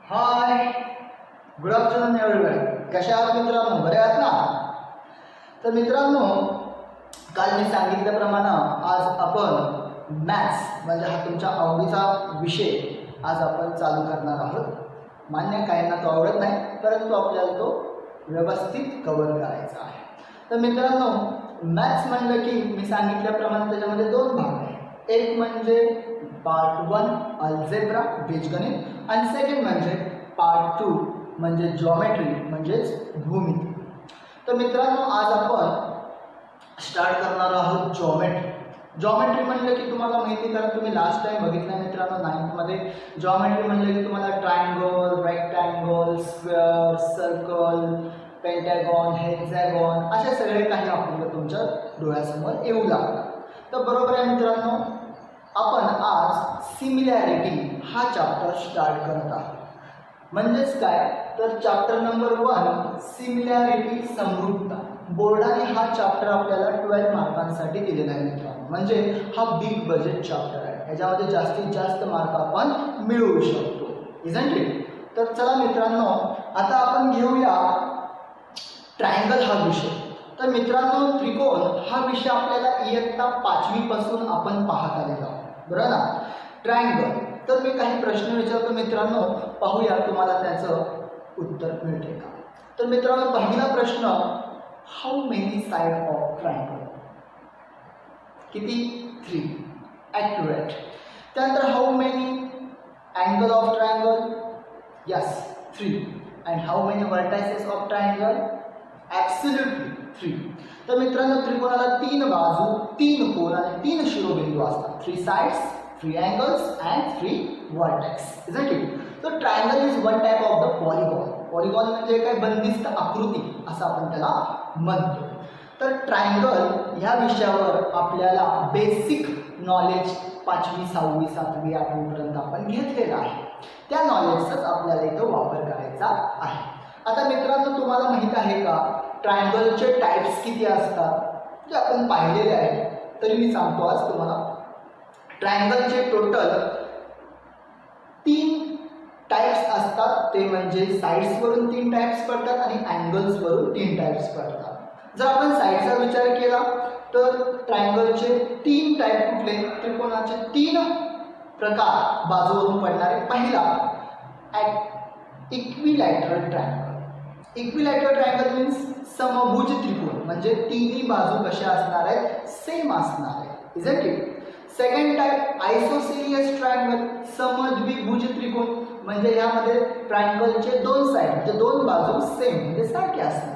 हाय, good afternoon everyone. कशा आहात मित्रांनो? बरे आहात ना? तर मित्रांनो, काल मी सांगितल्याप्रमाणे आज आपण मॅथ्स म्हणजे हा तुमच्या आवडीचा विषय आज आपण चालू करणार आहोत. मान्य काहींना तो आवडत नाही, परंतु आपल्याला तो व्यवस्थित कव्हर करायचा आहे. तर मित्रांनो, मॅथ्स म्हणलं की मी सांगितल्याप्रमाणे त्याच्यामध्ये दोन भाग आहेत. एक म्हणजे पार्ट 1 अल्जेब्रा बीजगणित आणि सेकंड म्हणजे पार्ट 2 म्हणजे जॉमेट्री म्हणजेच भूमिती. तर मित्रांनो, आज आपण स्टार्ट करणार आहोत जॉमेट्री. जॉमेट्री म्हणलं की तुम्हाला माहिती, कारण तुम्ही लास्ट टाइम बघितलं मित्रांनो 9th मध्ये. जॉमेट्री म्हणलं की तुम्हाला triangle, rectangle, square, circle, Pentagon, hexagon असे सगळे काही आपल्याला तुमच्या डोळ्यासमोर येऊ लागतात. तर बरोबर आहे मित्रांनो, आपण आज सिमिलॅरिटी हा चॅप्टर स्टार्ट करत आहोत. म्हणजेच काय, तर चॅप्टर नंबर 1 सिमिलॅरिटी समरूपता. बोर्डाने हा चॅप्टर आपल्याला 12 मार्कांसाठी दिलेला आहे मित्रांनो. म्हणजे हा बिग बजेट चॅप्टर आहे, याच्यामध्ये जास्तीत जास्त मार्क आपण मिळवू शकतो, इजंट इट. तर चला मित्रांनो, आता आपण घेऊया ट्रायंगल हा विषय. तर मित्रांनो, त्रिकोण हा विषय आपल्याला इयत्ता 5वी पासून आपण पाहत आलेलो आहोत, बरोबर ना. ट्रायंगल, तर मी काही प्रश्न विचारतो मित्रांनो, पाहूया तुम्हाला त्याचं उत्तर मिळते का. तर मित्रांनो, पहिला प्रश्न, how many side of triangle? किती? 3. ॲक्युरेट. त्यानंतर how many angle of triangle? Yes, 3. And how many vertices of triangle? Absolutely 3. तर मित्रांनो, त्रिकोणाला 3 बाजू, 3 कोन आणि 3 शिरोबिंदू असतात. 3 sides, 3 angles and 3 vertex, isn't it? So triangle is one type of the polygon. Polygon म्हणजे काय, बंदिस्त आकृती असं आपण त्याला म्हणतो. तर ट्रायंगल ह्या विषयावर आपल्याला बेसिक नॉलेज 5वी 6वी 7वी 8वी पर्यंत आपण घेतलेलं आहे. त्या नॉलेजचाच आपल्याला इथं वापर करायचा आहे. आता मित्रांनो, तुम्हाला माहित आहे का ट्रायंगलचे टाइप्स किती असतात जे आपण पाहिलेले आहे. तरी मी सांगतो आज तुम्हाला, ट्रायंगलचे टोटल 3 टाइप्स असतात. ते म्हणजे साइड्स वरून 3 टाइप्स पडतात आणि अँगल्स वरून 3 टाइप्स पडतात. जर आपण साइडचा विचार केला तर ट्रायंगलचे 3 टाइप कुठले? त्रिकोणाचे 3 प्रकार बाजूवरून पडणारे. पहिला equilateral triangle. Equilateral triangle means समभुज त्रिकोण, म्हणजे तिन्ही बाजू कशा असणार आहेत? सेम असणार आहे, isn't it. Second type isosceles triangle, समद्विभुज त्रिकोण, म्हणजे यामध्ये ट्रायंगलचे 2 साइड म्हणजे 2 बाजू सेम म्हणजे सारखे असणार.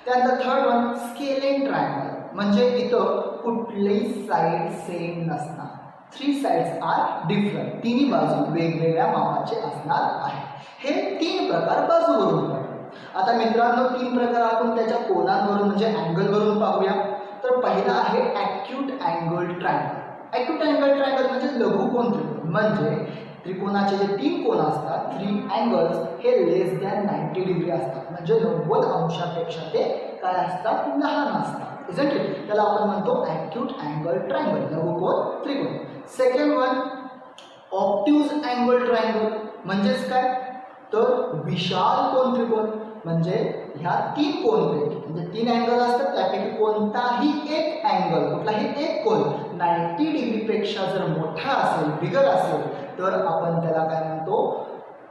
त्यानंतर थर्ड वन स्केलिंग ट्रायंगल, म्हणजे इथं कुठलीही साइड सेम नसणार. 3 साइड्स आर डिफरंट, तिन्ही बाजू वेगवेगळ्या मापाचे असणार आहे. हे 3 प्रकार बाजूवरून पडतात. आता मित्रांनो, 3 प्रकार आपण त्याच्या कोनांवरून म्हणजे अँगलवरून पाहूया. तर पहिला आहे acute angle triangle. Acute angle triangle म्हणजे लघुकोन त्रिकोण, म्हणजे त्रिकोणाचे जे 3 कोन असतात, 3 अँगल्स, हे लेस दॅन 90 डिग्री असतात. म्हणजे 90 अंशापेक्षा ते काय असतात? लहान असतात, इजंट इट. त्याला आपण म्हणतो ॲक्यूट अँगल ट्रायंगल, लघुकोन त्रिकोण. Second one obtuse angle triangle, म्हणजेच काय, तर विशाल कोन त्रिकोण, म्हणजे ह्या 3 कोनपैकी म्हणजे 3 अँगल असतात, त्यापैकी कोणताही एक अँगल, कुठलाही एक कोन 90 डिग्रीपेक्षा जर मोठा असेल, बिगर असेल, तर आपण त्याला काय म्हणतो?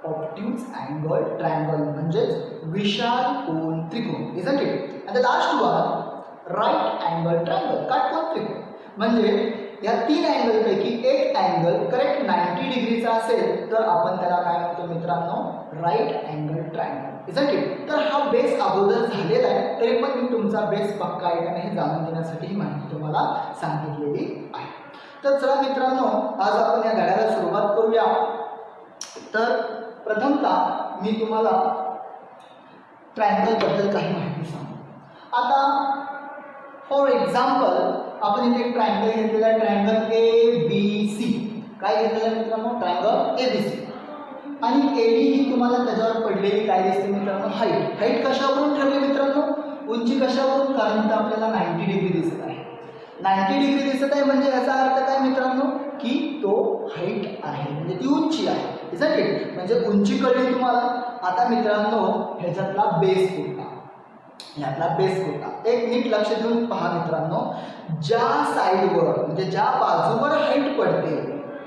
ऑब्ट्यूज अँगल ट्रायंगल, म्हणजेच विशाल कोन त्रिकोण, इजंट इट. आणि last one right angle triangle, काटकोन त्रिकोण, म्हणजे या 3 अँगलपैकी एक अँगल करेक्ट 90 डिग्रीचा असेल तर आपण त्याला काय म्हणतो मित्रांनो? Right angle triangle, isn't it. तर हा बेस अगोदर झालेला आहे, तरी पण मी तुमचा बेस पक्का आहे का नाही जाणून घेण्यासाठी ही माहिती तुम्हाला सांगितलेली आहे. तर चला मित्रांनो, आज आपण या धड्याला सुरुवात करूया. तर प्रथमतः मी तुम्हाला ट्रायंगलबद्दल काही माहिती सांगतो. आता फॉर एक्झाम्पल, आपण इथे एक ट्रायंगल घेतलेला आहे, ट्रायंगल ABC. काय घेतलेलं मित्रांनो? Triangle ABC. आणि एडी ही तुम्हाला त्याच्यावर पडलेली काय दिसते मित्रांनो? हाईट. हाईट कशावरून ठरली मित्रांनो? उंची कशावरून? कारण इथं आपल्याला 90 डिग्री दिसत आहे. 90 डिग्री दिसत आहे म्हणजे याचा अर्थ काय मित्रांनो की तो हाईट आहे म्हणजे ती उंची आहे इजंट इट म्हणजे उंची कळली तुम्हाला. आता मित्रांनो ह्याच्यातला बेस कुठला यातला बेस कुठला एक नीट लक्ष देऊन पहा मित्रांनो. ज्या साईडवर म्हणजे ज्या बाजूवर हाईट पडते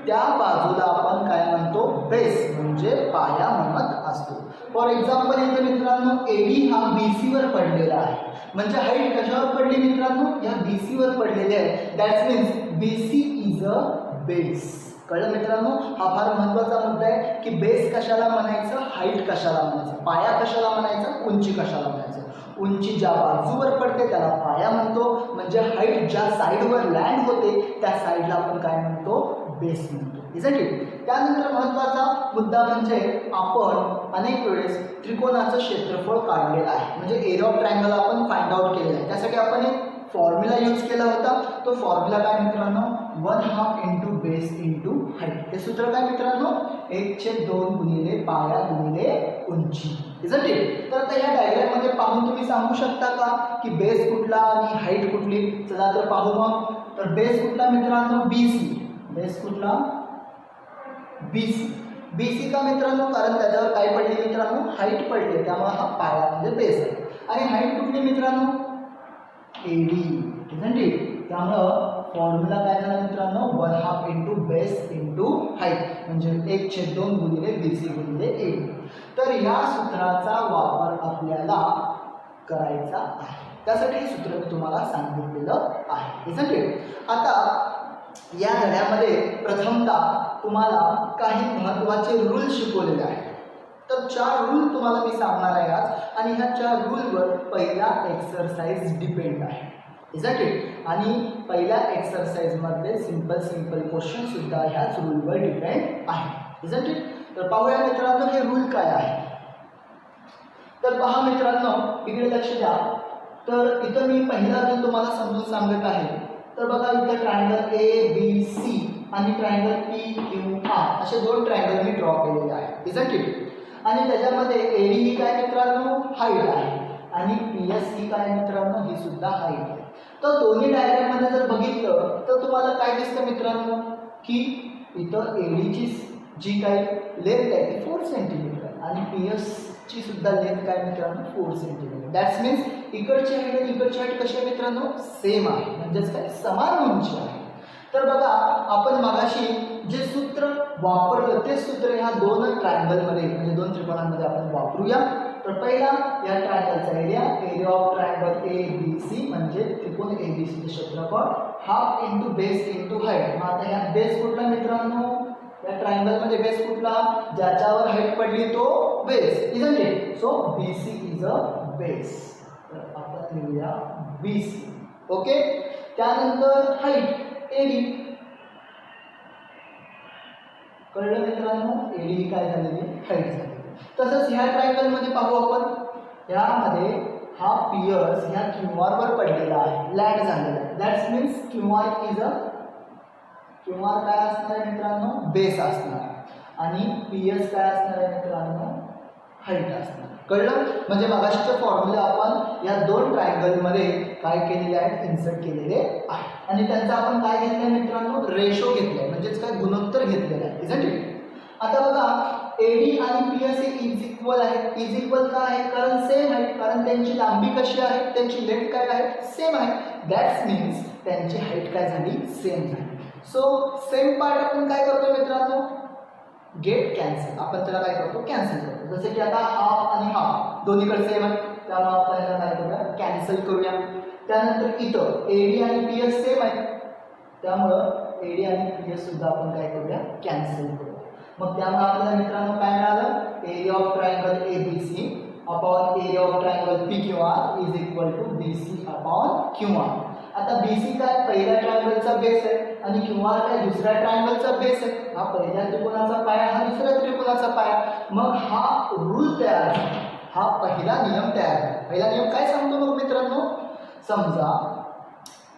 त्या बाजूला आपण काय म्हणतो बेस म्हणजे पाया म्हणत असतो. फॉर एक्झाम्पल इथे मित्रांनो एडी हा BC वर पडलेला आहे म्हणजे हाईट कशावर पडली मित्रांनो या BC वर पडलेली आहे. That's means BC is a base. कळलं मित्रांनो हा फार महत्त्वाचा मुद्दा आहे की बेस कशाला म्हणायचं हाईट कशाला म्हणायचं पाया कशाला म्हणायचं उंची कशाला म्हणायचं. उंची ज्या बाजूवर पडते त्याला पाया म्हणतो म्हणजे हाईट ज्या साईडवर लँड होते त्या साईडला आपण काय म्हणतो बेस म्हणतो इजंट इट. त्यानंतर महत्त्वाचा मुद्दा म्हणजे आपण अनेक वेळेस त्रिकोणाचं क्षेत्रफळ काढलेलं आहे म्हणजे एरिया ऑफ ट्रायंगल आपण फाइंड आउट केलेलं आहे. त्यासाठी आपण एक फॉर्म्युला यूज केला होता. तो फॉर्म्युला काय मित्रांनो 1/2 इंटू बेस इंटू हाईट. ते सूत्र काय मित्रांनो 1/2 गुणिले पाया गुणिले उंची इजंट इट. तर आता या डायग्राममध्ये पाहून तुम्ही सांगू शकता का की बेस कुठला आणि हाईट कुठली. चला तर पाहू मग. तर बेस कुठला मित्रांनो BC. बेस कुठला BC का मित्रांनो कारण त्याच्यावर काय पडले मित्रांनो हाईट पडले त्यामुळे हा पाया म्हणजे बेस आहे. आणि हाईट कुठली मित्रांनो AD इजंट इट. त्यामुळं फॉर्म्युला काय झाला मित्रांनो 1/2 इंटू बेस इंटू हाईट म्हणजे 1/2 गुणिले BC गुणिले AD. तर या सूत्राचा वापर आपल्याला करायचा आहे. त्यासाठी हे सूत्र मी तुम्हाला सांगितलेलं आहे इजंट इट. आता या धड्यामध्ये प्रथमतः तुम्हाला काही महत्त्वाचे रूल शिकवलेले आहेत. तर 4 रूल तुम्हाला मी सांगणार आहे आज आणि ह्या 4 रूलवर पहिला एक्सरसाइज डिपेंड आहे इजंट इट. आणि पहिल्या एक्सरसाइजमधले सिंपल क्वेश्चन सुद्धा ह्याच रूलवर डिपेंड आहे इजंट इट. तर पाहूया मित्रांनो हे रूल काय आहे. तर पहा मित्रांनो इकडे लक्ष द्या. तर इथं मी पहिला रूल तुम्हाला समजून सांगत आहे. तर बघा इथं ट्रायंगल ABC आणि ट्रायंगल PQR असे 2 ट्रायंगल मी ड्रॉ केलेले आहेत इजंट इट. आणि त्याच्यामध्ये AD ही काय मित्रांनो हाईट आहे आणि PS ही काय मित्रांनो ही सुद्धा हाईट आहे. तर दोन्ही डायग्राममध्ये जर बघितलं तर तुम्हाला काय दिसतं मित्रांनो की इथं ADची जी काय लेंथ आहे ती 4 सेंटीमीटर आणि PS ची सुद्धा लेंथ काय मित्रांनो 4 सेंटीमीटर. दॅट्स मीन्स इकडची हाईट आणि इकडची हाईट कशी आहे मित्रांनो सेम आहे म्हणजेच काय समान उंची आहे. तर बघा आपण मगाशी जे सूत्र वापरलं ते सूत्र ह्या 2 ट्रायंगलमध्ये म्हणजे 2 त्रिकोणांमध्ये आपण वापरूया. तर पहिला या ट्रायंगलचा एरिया ऑफ ट्रायंगल ABC म्हणजे त्रिकोण ABC चे क्षेत्रफळ 1/2 इंटू बेस इंटू हाईट. मग आता ह्या बेस कुठला मित्रांनो या ट्रायंगलमध्ये बेस कुठला ज्याच्यावर हाईट पडली तो base isn't it. So BC is a base. तर आपण लिहूया BC ओके. त्यानंतर हाईट AD. कळलं मित्रांनो AD ही काय झालेली हाईट झाली. तसंच ह्या ट्रायंगलमध्ये पाहू आपण यामध्ये हा पियर्स ह्या QR वर पडलेला आहे लँड झालेला आहे. That's means QR is a QR काय असणार आहे मित्रांनो बेस असणार आणि PS काय असणार आहे मित्रांनो हाईट असणार. कळलं म्हणजे मगाशीचे फॉर्म्युले आपण या 2 ट्रायंगलमध्ये काय केलेले आहेत इन्सर्ट केलेले आहे आणि त्यांचा आपण काय घेतलंय मित्रांनो रेशो घेतलाय म्हणजेच काय गुणोत्तर घेतलेलं आहे इजंट इट. आता बघा AD आणि PS हे इज इक्वल आहेत. इज इक्वल का आहे कारण सेम आहे कारण त्यांची लांबी कशी आहे त्यांची लेंथ काय आहे सेम आहे. दॅट्स मीन्स त्यांची हाईट काय झाली सेम झाली. सो सेम पार्ट आपण काय करतो मित्रांनो गेट कॅन्सल आपण त्याला काय करतो कॅन्सल करतो. जसे की आता हाफ आणि हाफ दोन्हीकडे सेम आहे त्यामुळे आपण याला काय करूया कॅन्सल करूया. त्यानंतर इथं AD आणि PS सेम आहे त्यामुळं AD आणि PS सुद्धा आपण काय करूया कॅन्सल करूया. मग त्यामुळे आपल्याला मित्रांनो काय मिळालं area of triangle ABC upon area of triangle PQR is equal to BC upon QR. आता BC काय पहिल्या ट्रायंगलचा बेस आहे आणि QR काय दुसऱ्या ट्रायंगलचा बेस आहे. हा पहिल्या त्रिकोणाचा पाया हा दुसऱ्या त्रिकोणाचा पाया. मग हा रूल तयार आहे हा पहिला नियम तयार आहे. पहिला नियम काय सांगतो मग मित्रांनो समजा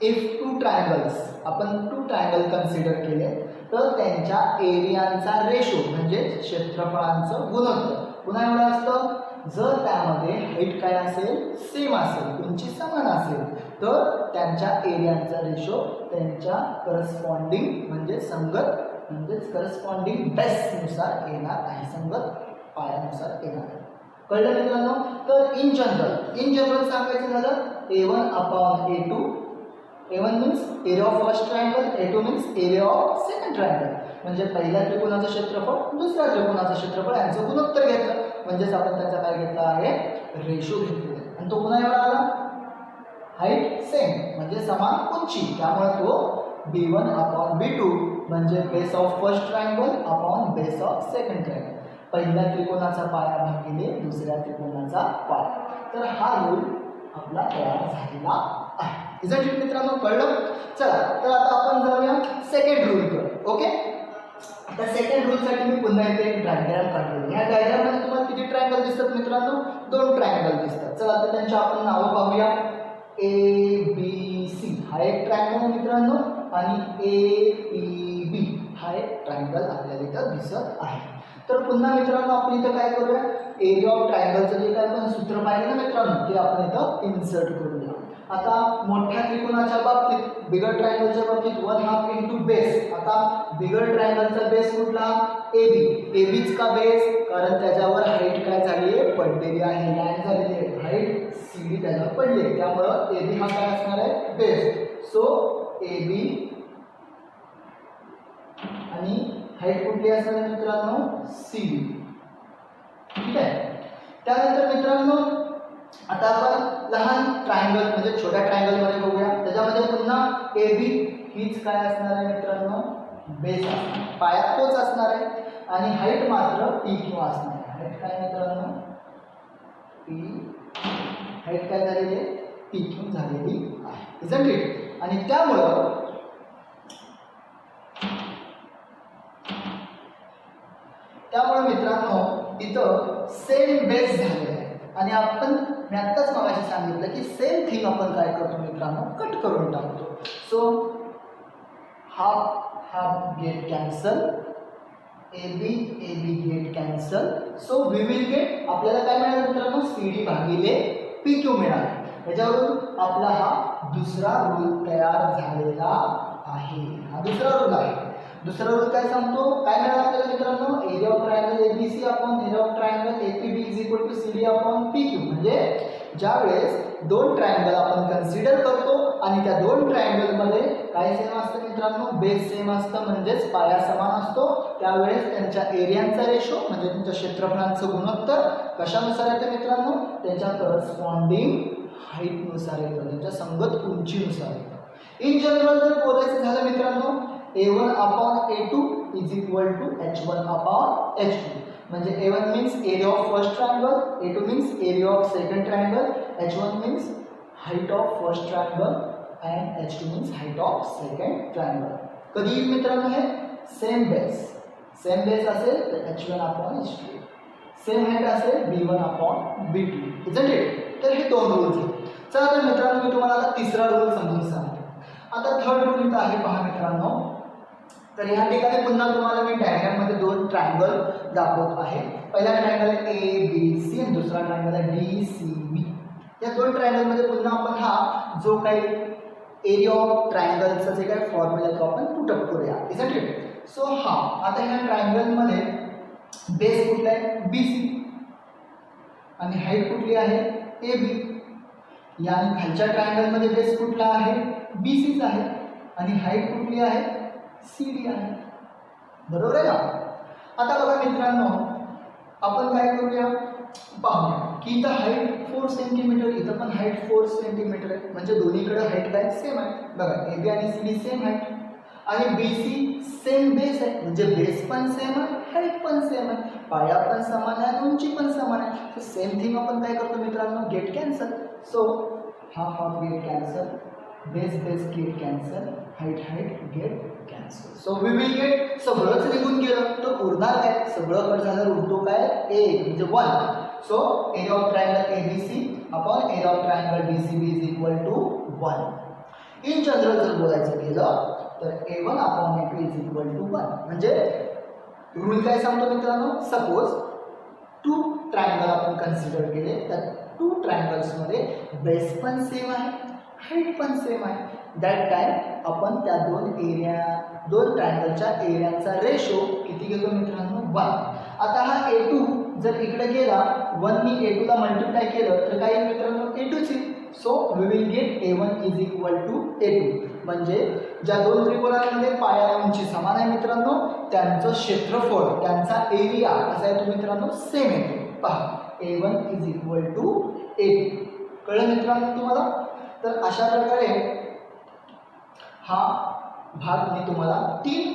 इफ 2 ट्रायंगल्स आपण 2 ट्रायंगल कन्सिडर केले तर त्यांच्या एरियांचा रेशो म्हणजे क्षेत्रफळांचं गुणोत्तर पुन्हा एवढं असतं जर त्यामध्ये हाईट काय असेल सेम असेल, उंची समान असेल, तर त्यांच्या एरियांचा रेशो त्यांच्या करस्पॉन्डिंग म्हणजे संगत म्हणजेच करस्पॉन्डिंग बेसनुसार येणार आहे, संगत पायानुसार येणार आहे. कळलं मित्रांनो? तर इन जनरल सांगायचं झालं A1 upon A2. A1 means area of first triangle, A2 means area of second triangle. म्हणजे पहिल्या त्रिकोणाचं क्षेत्रफळ दुसऱ्या त्रिकोणाचं क्षेत्रफळ यांचं गुणोत्तर घेतलं, म्हणजेच आपण त्याचा काय घेतला आहे, रेशो घेतलेला आहे. आणि तो पुन्हा एवढा आला, हाईट सेम म्हणजे समान उंची, त्यामुळे तो B1 अपॉन B2 म्हणजे base of first triangle upon base of second triangle. पहिल्या त्रिकोणाचा पाया भागिले दुसऱ्या त्रिकोणाचा पाया. तर हा रूल आपला तयार झालेला आहे. इजंट इट मित्रांनो? कळलं? चला तर आता आपण जाऊया सेकंड रूलकडे. ओके, आता सेकंड रूलसाठी मी पुन्हा इथे एक डायग्राम काढलेली. या डायग्राममध्ये तुम्हाला किती ट्रायंगल दिसतात मित्रांनो? 2 ट्रायंगल दिसतात. चला तर त्यांची आपण नावं पाहूया. ABC हा एक ट्रायंगल मित्रांनो आणि APB हा एक ट्रायंगल आपल्याला इथं दिसत आहे. तर पुन्हा मित्रांनो आपण इथं काय करूया, एरिया ऑफ ट्रायंगलचं जे काय आपण सूत्र पाहिजे ना मित्रांनो, ते आपण इथं इन्सर्ट करूया. आता मोठ्या त्रिकोणाच्या बाबतीत, बिगर ट्रायंगलच्या बाबतीत 1/2 इंटू बेस. आता बिगर ट्रायंगलचा बेस कुठला? एबीच का बेस? कारण त्याच्यावर हाईट काय झाली आहे, पडलेली आहे, लँड झालेली आहे. हाईट CD त्याच्यावर पडली आहे, त्यामुळं AB हा काय असणार आहे, बेस. सो AB आणि हाईट कुठली असणार आहे मित्रांनो, CD. ठीक आहे. त्यानंतर मित्रांनो आता आपण लहान ट्रायंगल म्हणजे छोट्या ट्रायंगल मध्ये बघूया. त्याच्यामध्ये पुन्हा AB हीच काय असणार आहे मित्रांनो, बेस असणार, पाया तोच असणार आहे आणि हाईट मात्र PQ असणार आहे. हाईट काय मित्रांनो, हाईट काय झालेली आहे, PQ झालेली आहे. Isn't it? आणि त्यामुळं मित्रांनो इथं सेम बेस झालेला आहे. आणि आपण मी आत्ताच मगाशी सांगितलं की सेम थिंग आपण काय करतो मित्रांनो, कट करून टाकतो. So half get cancel, AB get cancel. So we will get, आपल्याला काय मिळालं मित्रांनो, CD भागिले PQ मिळालं. याच्यावरून आपला हा दुसरा रूल तयार झालेला आहे. हा दुसरा रूल आहे. दुसरा रूल काय सांगतो, काय मिळालं आपल्याला मित्रांनो, area of triangle ABC upon area of triangle APB is equal to CD upon PQ. म्हणजे ज्यावेळेस 2 ट्रायंगल आपण कन्सिडर करतो आणि त्या 2 ट्रायंगलमध्ये काय सेम असतं मित्रांनो, बेस सेम असतं, म्हणजेच पाया समान असतो, त्यावेळेस त्यांच्या एरियांचा रेशो म्हणजे त्यांच्या क्षेत्रफळांचं गुणोत्तर कशानुसार येतं मित्रांनो, त्यांच्या करस्पॉन्डिंग हाईटनुसार येतं, त्यांच्या संगत उंचीनुसार येतं. इन जनरल जर बोलायचं झालं मित्रांनो, A1 upon A2 is equal to H1 upon H2. म्हणजे A1 means area of first triangle, A2 means area of second triangle, H1 means height of first triangle and H2 means height of second triangle. कधी मित्रांनो हे same base असेल तर H1 upon H2, same height असेल B1 upon B2. Isn't it? तर हे 2 rules आहेत. चला तर मित्रांनो मी तुम्हाला आता तिसरा रूल समजून सांगतो. आता थर्ड रूल इथं आहे पहा मित्रांनो. तर ह्या ठिकाणी पुन्हा तुम्हाला मी डायग्राममध्ये 2 ट्रायंगल दाखवत आहे. पहिला ट्रायंगल आहे ABC आणि दुसरा ट्रायंगल आहे DCB. या 2 ट्रायंगलमध्ये पुन्हा आपण हा जो काही एरिया ऑफ ट्रायंगलचा जे काही फॉर्म्युला आहे तो आपण पुटअप करूया. Isn't it? सो हा आता ह्या ट्रायंगलमध्ये बेस कुठला आहे, BC आणि हाईट कुठली आहे, AB. या खालच्या ट्रायंगलमध्ये बेस कुठला आहे, BCच आहे आणि हाईट कुठली आहे, CD आहे. बरोबर आहे ना? आता बघा मित्रांनो आपण काय करूया, पाहूया की इथं हाईट 4 सेंटीमीटर, इथं पण हाईट 4 सेंटीमीटर आहे, म्हणजे दोन्हीकडे हाईट काय सेम आहे. बघा AB आणि CD सेम हाईट आणि BC सेम बेस आहे, म्हणजे बेस पण सेम आहे, हाईट पण सेम आहे, पाया पण समान आहे आणि उंची पण समान आहे. तर सेम थिंग आपण काय करतो मित्रांनो, get cancel. So half get cancel, base get cancel, height get cancel. So we will get, सगळंच निघून गेलं तर उरणार काय, सगळं कट झालं, उरतो काय 1 म्हणजे 1. So area of triangle ABC upon area of triangle DCB is equal to 1. In general जर बोलायचं गेलं तर A1 upon A2 is equal to 1. म्हणजे रूल काय सांगतो मित्रांनो, सपोज टू ट्रायंगल आपण कन्सिडर केले, त्या टू ट्रायंगल्समध्ये बेस पण सेम आहे, हाईट पण सेम आहे. दॅट टाइम आपण त्या दोन ट्रायंगलच्या एरियांचा रेशो किती घेतो मित्रांनो? 1. आता हा A2 जर इकडे गेला 1 नी A2 ला मल्टिप्लाय केलं तर काय येईल मित्रांनो? A2 ची. So we will get A1 is equal to A2. म्हणजे ज्या दोन त्रिकोणांमध्ये पाया उंची समान आहे मित्रांनो, त्यांचं क्षेत्रफळ, त्यांचा एरिया कसा आहे तो मित्रांनो? सेम येतो. पहा, A1 is equal to A2. कळलं मित्रांनो तुम्हाला? तर अशा प्रकारे हा भाग मी तुम्हाला 3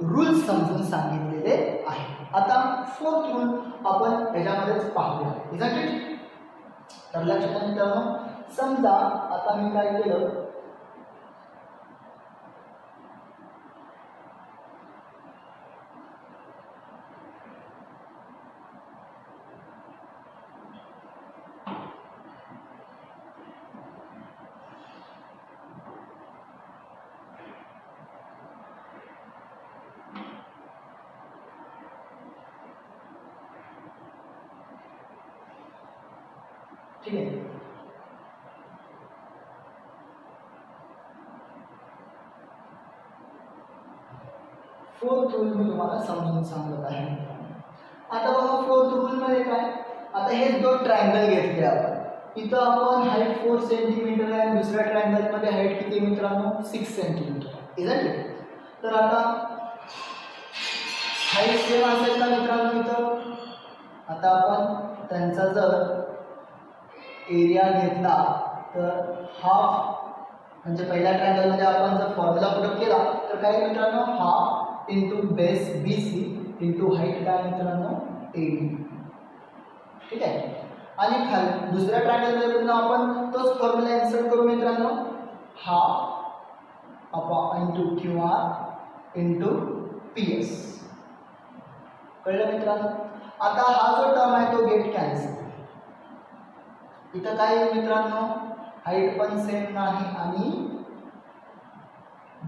रूल्स समजून सांगितलेले आहे. आता 4th रूल आपण ह्याच्यामध्येच पाहूया. Is it? तर लक्षात मित्रांनो, समजा आता मी काय केलं, ठीक आहे. फोर्थ रूल मी तुम्हाला समजून सांगत आहे. आता बघा, फोर्थ रूल मध्ये काय, आता हे दोन ट्रायंगल घेतले आपण. इथं आपण हाईट 4 सेंटीमीटर आहे, दुसऱ्या ट्रायंगल मध्ये हाईट किती मित्रांनो? 6 सेंटीमीटर. Is it? तर आता हाईट सेम असेल ना मित्रांनो इथं. आता आपण त्यांचा जर एरिया घेतला तर हाफ, म्हणजे पहिल्या ट्रायंगल मध्ये आपण जर फॉर्म्युला पुट केला तर काय मित्रांनो? Half into base BC into height काय मित्रांनो? AD. ठीक आहे. आणि दुसऱ्या ट्रायंगल मध्ये पुन्हा आपण तोच फॉर्म्युला इन्सर्ट करू मित्रांनो, half upon into QR into PS. कळलं मित्रांनो? आता हा जो टर्म आहे तो गेट कॅन्सल. इथं काय आहे मित्रांनो? हाईट पण सेम नाही आणि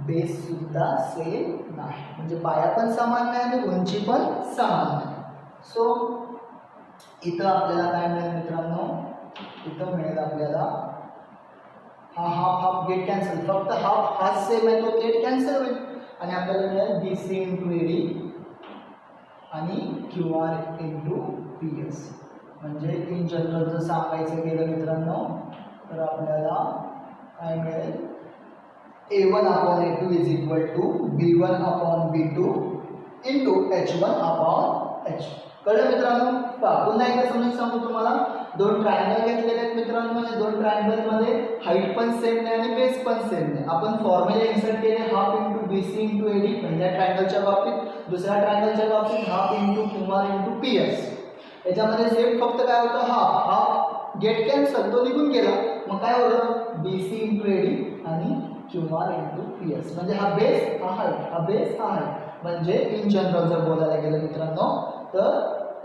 बेस सुद्धा सेम नाही, म्हणजे पाया पण समान नाही आणि उंची पण समान नाही. सो इथं आपल्याला काय मिळेल मित्रांनो? इथं मिळेल आपल्याला हा हाफ गेट कॅन्सल, फक्त हाफ हा सेम आहे तो गेट कॅन्सल होईल आणि आपल्याला मिळेल BC इंटू AD आणि QR इंटू PS. म्हणजे इन जनरल जर सांगायचं गेलं मित्रांनो तर आपल्याला काय मिळेल? A1 upon A2 is equal to B1 upon B2 into H1 upon H. कळलं मित्रांनो? पुन्हा एकदा समजून सांगू तुम्हाला. दोन ट्रायंगल घेतलेले आहेत मित्रांनो, या दोन ट्रायंगल मध्ये हाईट पण सेम नाही आणि बेस पण सेम नाही. आपण फॉर्म्युला इन्सर्ट केले, half into BC into AD पहिल्या ट्रायंगलच्या बाबतीत, दुसऱ्या ट्रायंगलच्या बाबतीत half into QR into PS. याच्यामध्ये सेम फक्त काय होतं? हाफ गेट कॅन्सल, तो निघून गेला. मग काय होतं? BC इंटू AD आणि QR इंटू PS. म्हणजे हा बेस हा हाईट, हा बेस हा हाईट. म्हणजे इन जनरल जर बोलायला गेलं मित्रांनो तर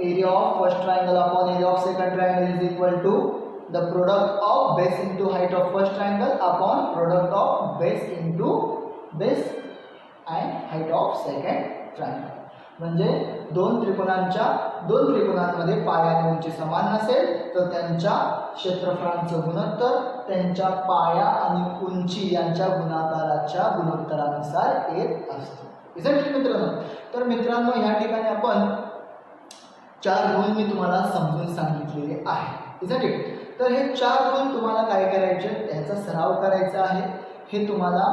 area of first triangle upon area of second triangle is equal to the product of base into height of first triangle upon product of base into base and height of second triangle. म्हणजे दोन त्रिकोणांमध्ये पाया आणि उंची समान नसेल तर त्यांच्या क्षेत्रफळांचं गुणोत्तर त्यांच्या पाया आणि उंची यांच्या गुणोत्तरानुसार येत असतं. मित्रांनो, तर मित्रांनो ह्या ठिकाणी आपण 4 रूल मी तुम्हाला समजून सांगितलेले आहे. तर हे 4 रूल तुम्हाला काय करायचे? याचा सराव करायचा आहे. हे तुम्हाला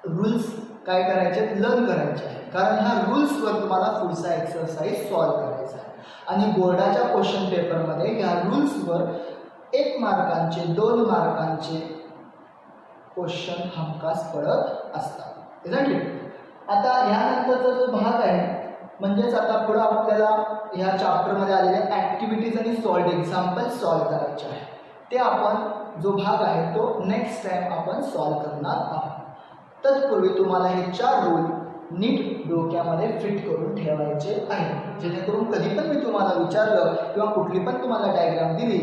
रूल्स काय करायचे? लर्न करायचे आहे. कारण ह्या रूल्सवर तुम्हाला पुढचा एक्सरसाइज सॉल्व करायचा आहे आणि बोर्डाच्या क्वेश्चन पेपरमध्ये ह्या रूल्सवर 1 मार्कांचे 2 मार्कांचे क्वेश्चन हमखास पडत असतात. आता ह्यानंतरचा जो भाग आहे म्हणजेच आता पुढे आपल्याला ह्या चॅप्टरमध्ये आलेल्या ॲक्टिव्हिटीज आणि सॉल्व्ड एक्झाम्पल सॉल्व करायचे आहे. ते आपण जो भाग आहे तो नेक्स्ट टाइम आपण सॉल्व करणार आहोत. तत्पूर्वी तुम्हाला हे 4 रूल नीट डोक्यामध्ये फिट करून ठेवायचे आहे, जेणेकरून कधी पण मी तुम्हाला विचारलं किंवा कुठली पण तुम्हाला डायग्राम दिली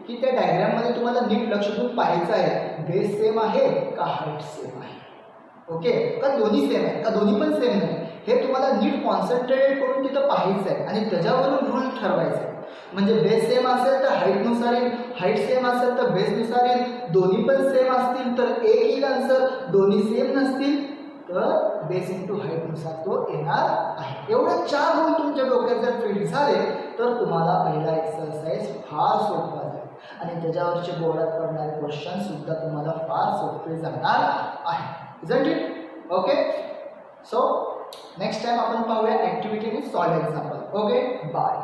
की त्या डायग्राममध्ये तुम्हाला नीट लक्ष देऊन पाहायचं आहे, बेस सेम आहे का हाईट सेम आहे, ओके, का दोन्ही सेम आहे का दोन्ही पण सेम नाही, हे तुम्हाला नीट कॉन्सन्ट्रेट करून तिथं पाहायचं आहे आणि त्याच्यावरून रूल ठरवायचा आहे. म्हणजे बेस सेम असेल तर हाईटनुसार येईल, हाईट सेम असेल तर बेसनुसार येईल, दोन्ही पण सेम असतील तर एक येईल आन्सर, दोन्ही सेम नसतील तर बेस इंटू हाईटनुसार तो येणार आहे. एवढे 4 रूल तुमच्या डोक्यात जर फिट झाले तर तुम्हाला पहिला एक्सरसाइज फार सोपा जाईल आणि त्याच्यावरचे बोर्डात पडणारे क्वेश्चन सुद्धा तुम्हाला फार सोपे जाणार आहे. Isn't it? Okay? So next time आपण पाहूया activity with solve example. Okay, bye.